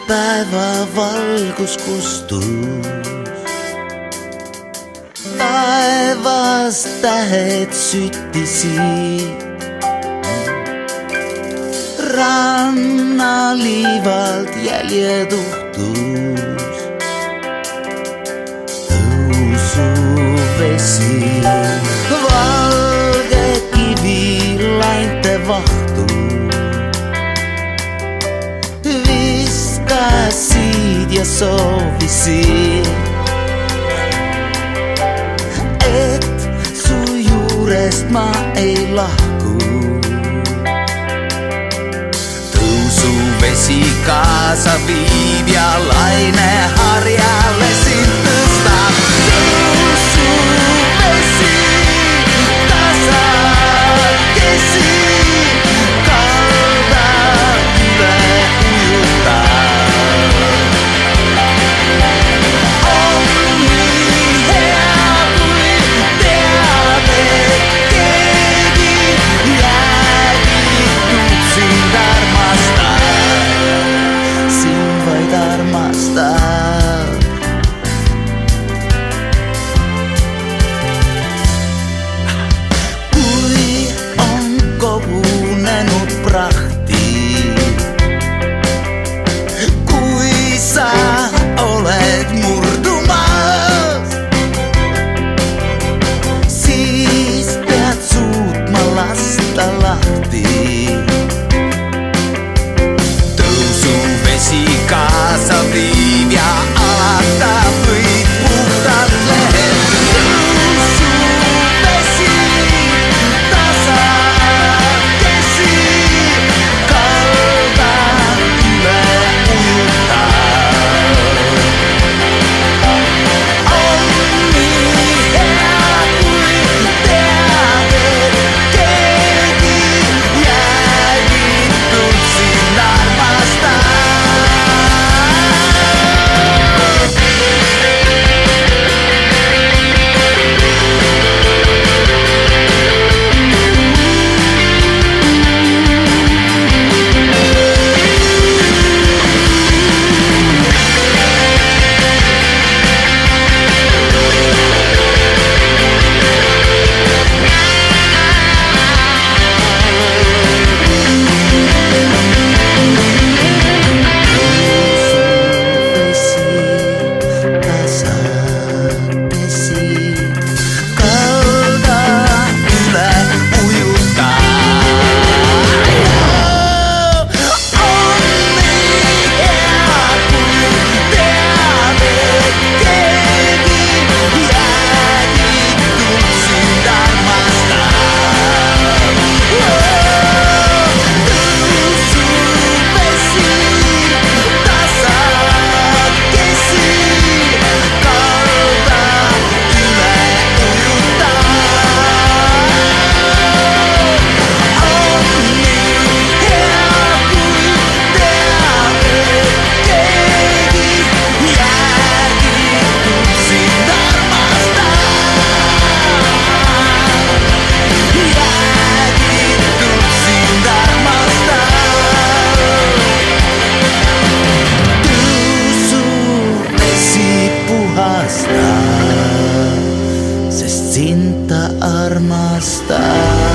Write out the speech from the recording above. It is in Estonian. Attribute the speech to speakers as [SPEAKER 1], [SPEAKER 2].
[SPEAKER 1] päeva valgus kustus. Taevas tähed süttisid, rannaliivalt jäljed uhtus. Tõusuvesi, valge kivi lainte vahtu, viskasid ja soovisid, et su juurest ma ei lahku. Tõusuvesi kaasa viib ja laine harjale sind tõstab. Tõusuvesi tasakesi kalda üle ujutab. On nii hea, kui tead, et keegi jäägitult sind armastab, sind vaid armastab. Kui on kogunenud prahti, kui sa oled murdumas, siis pead suutma lasta lahti. Tõusuvesi kaasa viib ja alata võid puhtalt lehed. Tõusuvesi tasakesi kalda üle ujutab. On nii hea, kui tead, et keegi jäägitult sind armastab. Sest sind ta armastab.